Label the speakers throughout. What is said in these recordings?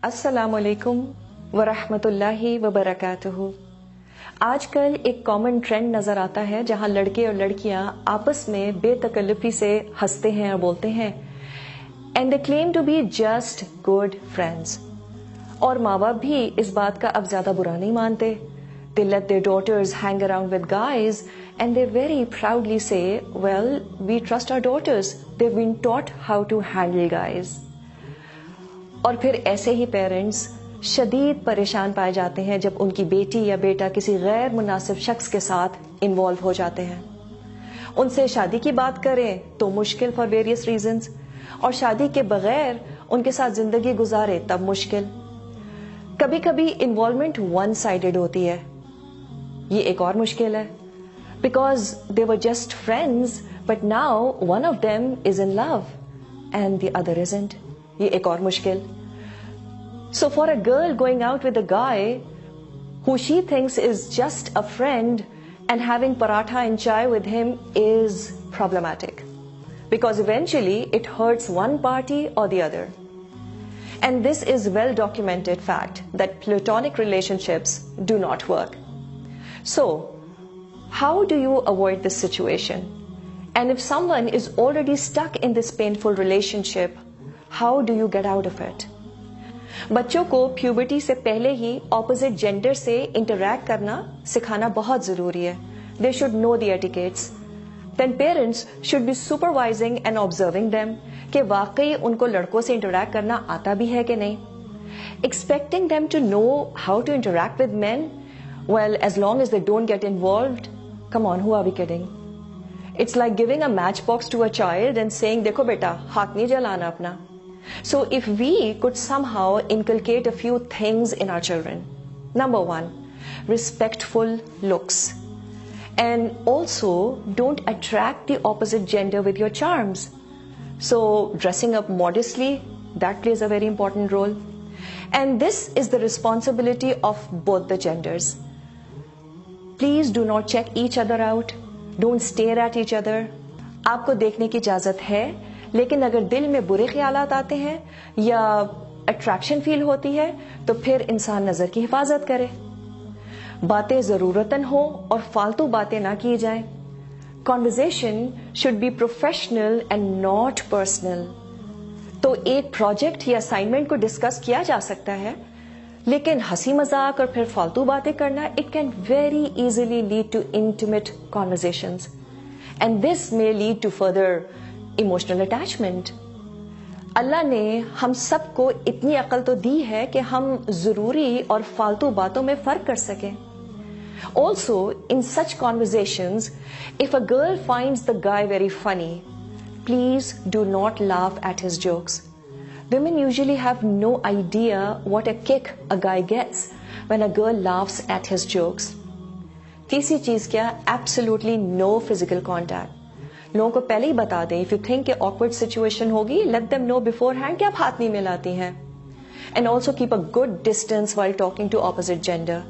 Speaker 1: अस्सलामुअलैकुम वरहमतुल्लाहि वबरकातुहू। आजकल एक कॉमन ट्रेंड नजर आता है जहां लड़के और लड़कियां आपस में बेतकल्लुफी से हंसते हैं और बोलते हैं and they claim to be just good friends. और माँ बाप भी इस बात का अब ज्यादा बुरा नहीं मानते। They let their daughters hang around with guys and they very proudly say well we trust our daughters, they have been taught how to handle guys. और फिर ऐसे ही पेरेंट्स शदीद परेशान पाए जाते हैं जब उनकी बेटी या बेटा किसी गैर मुनासिब शख्स के साथ इन्वॉल्व हो जाते हैं। उनसे शादी की बात करें तो मुश्किल फॉर वेरियस रीजंस, और शादी के बगैर उनके साथ जिंदगी गुजारे तब मुश्किल। कभी कभी इन्वॉल्वमेंट वन साइडेड होती है, ये एक और मुश्किल है। Because they were just friends but now one of them is in love and the other isn't, ये एक और मुश्किल। So for a girl going out with a guy who she thinks is just a friend and having paratha and chai with him is problematic, because eventually it hurts one party or the other. And this is well documented fact that platonic relationships do not work. So how do you avoid this situation? And if someone is already stuck in this painful relationship, how do you get out of it? बच्चों को puberty से पहले ही opposite gender से interact करना सिखाना बहुत जरूरी है। They should know the etiquettes. Then parents should be supervising and observing them कि वाकई उनको लड़कों से इंटरैक्ट करना आता भी है कि नहीं। Expecting them to know how to interact with men, well as long as they don't get involved, come on, who are we kidding? It's like giving a match box to a child and saying देखो बेटा हाथ नहीं जलाना अपना। So if we could somehow inculcate a few things in our children. Number one, respectful looks. And also don't attract the opposite gender with your charms. So dressing up modestly, that plays a very important role. And this is the responsibility of both the genders. Please do not check each other out. Don't stare at each other. आपको देखने की इजाजत है, लेकिन अगर दिल में बुरे ख्यालात आते हैं या अट्रैक्शन फील होती है तो फिर इंसान नजर की हिफाजत करे। बातें जरूरतन हो और फालतू बातें ना की जाएं। Conversation should be professional and not personal. तो एक प्रोजेक्ट या असाइनमेंट को डिस्कस किया जा सकता है, लेकिन हंसी मजाक और फिर फालतू बातें करना it can very easily lead to intimate conversations and this may lead to further emotional attachment. Allah ने हम सबको इतनी अकल तो दी है कि हम जरूरी और फालतू बातों में फर्क कर सकें। Also in such conversations if a girl finds the guy very funny, please do not laugh at his jokes. Women usually have no idea what a kick a guy gets when a girl laughs at his jokes. तीसरी चीज क्या? Absolutely no physical contact. लोगों को पहले ही बता दें, if you think awkward situation होगी, let them know beforehand कि आप हाथ नहीं मिलाती हैं। And also keep a good distance while talking to opposite gender.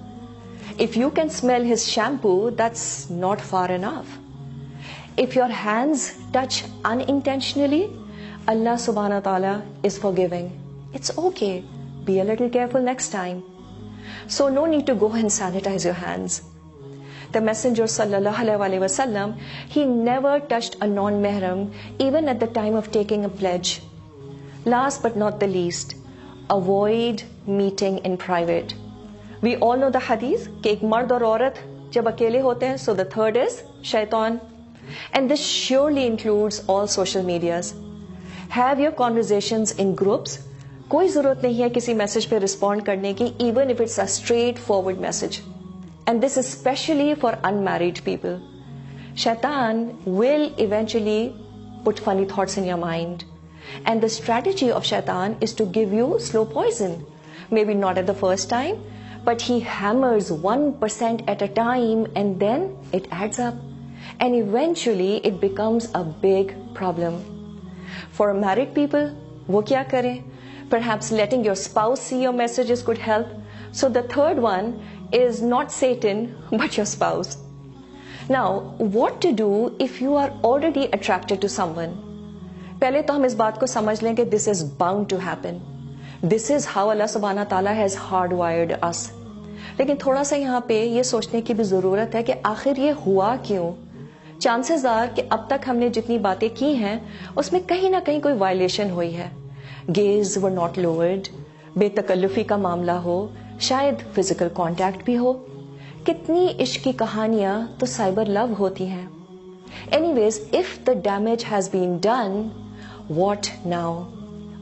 Speaker 1: If you can smell his shampoo, that's not far enough. If your hands touch unintentionally, Allah सुब्हानहू तआला is forgiving. It's okay, be a little careful next time. So no need to go and sanitise your hands. The Messenger sallallahu alaihi wasallam, he never touched a non-mahram even at the time of taking a pledge. Last but not the least, avoid meeting in private. We all know the hadith कि एक मर्द और औरत जब अकेले होते हैं, so the third is shaitan. And this surely includes all social medias. Have your conversations in groups. कोई जरूरत नहीं है किसी मैसेज पे रिस्पॉन्ड करने की, even if it's a straightforward message. And this is especially for unmarried people. Shaitan will eventually put funny thoughts in your mind. And the strategy of Shaitan is to give you slow poison. Maybe not at the first time, but he hammers 1% at a time and then it adds up. And eventually it becomes a big problem. For married people, wo kya kare? Perhaps letting your spouse see your messages could help. So the third one is not Satan, but your spouse. Now, what to do if you are already attracted to someone? पहले तो हम इस बात को समझ लें कि this is bound to happen. This is how Allah सुब्हाना ताला हैज हार्ड वायर्ड अस। लेकिन थोड़ा सा यहाँ पे ये सोचने की भी जरूरत है कि आखिर ये हुआ क्यों। चांसेस आर कि अब तक हमने जितनी बातें की हैं उसमें कहीं ना कहीं कोई वायलेशन हुई है। गेज वर नॉट लोअर्ड, बेतकल्लुफी का मामला हो, शायद फिजिकल कांटेक्ट भी हो। कितनी इश्क की कहानियां तो साइबर लव होती हैं। Anyways, if the damage has been done, what now?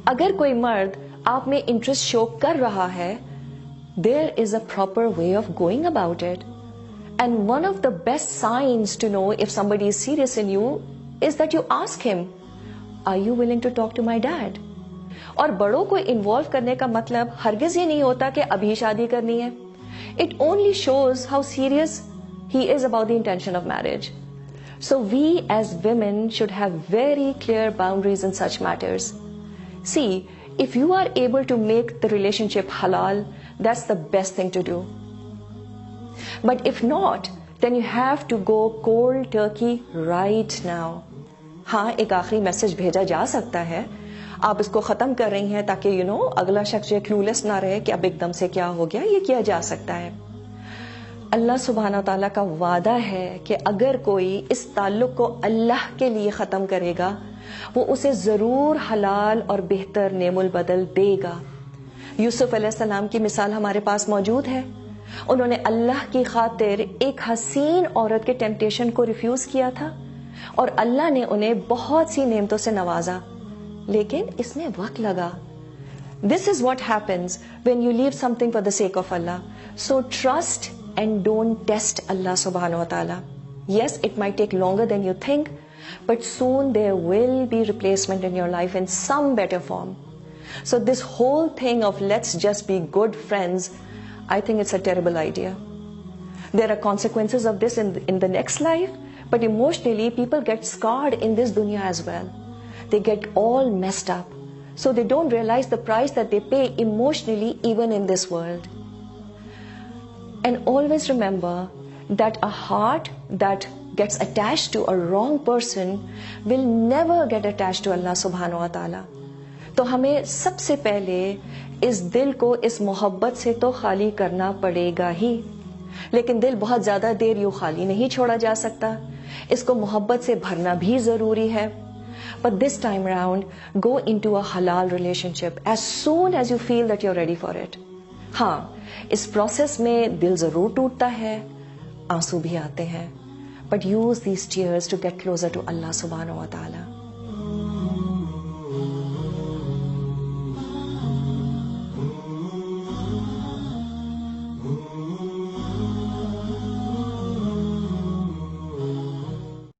Speaker 1: अगर कोई मर्द आप में इंटरेस्ट शो कर रहा है, there is a proper way of going about it. And one of the best signs to know if somebody is serious in you is that you ask him, are you willing to talk to my dad? और बड़ों को involve करने का मतलब हरगिज ये नहीं होता कि अभी शादी करनी है। It only shows how serious he is about the intention of marriage. So we as women should have very clear boundaries in such matters. See, if you are able to make the relationship halal, that's the best thing to do. But if not, then you have to go cold turkey right now. हाँ, एक आखिरी message भेजा जा सकता है। आप इसको खत्म कर रही हैं ताकि अगला शख्स जो क्लूलेस ना रहे कि अब एकदम से क्या हो गया। ये किया जा सकता है। अल्लाह सुब्हाना ताला का वादा है कि अगर कोई इस ताल्लुक को अल्लाह के लिए खत्म करेगा, वो उसे जरूर हलाल और बेहतर नेमुल बदल देगा। यूसुफ अलैहिस्सलाम की मिसाल हमारे पास मौजूद है। उन्होंने अल्लाह की खातिर एक हसीन औरत के टेम्पटेशन को रिफ्यूज किया था और अल्लाह ने उन्हें बहुत सी नेमतों से नवाजा, लेकिन इसमें वक्त लगा। This is what happens when you leave something for the sake of Allah. So trust and don't test Allah सुब्हानहू व तआला। Yes, it might take longer than you think, but soon there will be replacement in your life in some better form. So this whole thing of let's just be good friends, I think it's a terrible idea. There are consequences of this in the next life, but emotionally people get scarred in this dunya as well. They get all messed up, so they don't realize the price that they pay emotionally even in this world. And always remember that a heart that gets attached to a wrong person will never get attached to Allah subhanahu wa ta'ala. तो हमें सबसे पहले इस दिल को इस मोहब्बत से तो खाली करना पड़ेगा ही। लेकिन दिल बहुत ज्यादा देर यूं खाली नहीं छोड़ा जा सकता, इसको मोहब्बत से भरना भी जरूरी है। But this time around, go into a halal relationship as soon as you feel that you're ready for it. हाँ, इस प्रोसेस में दिल जरूर टूटता है, आंसू भी आते हैं, but use these tears to get closer to Allah subhanahu wa ta'ala.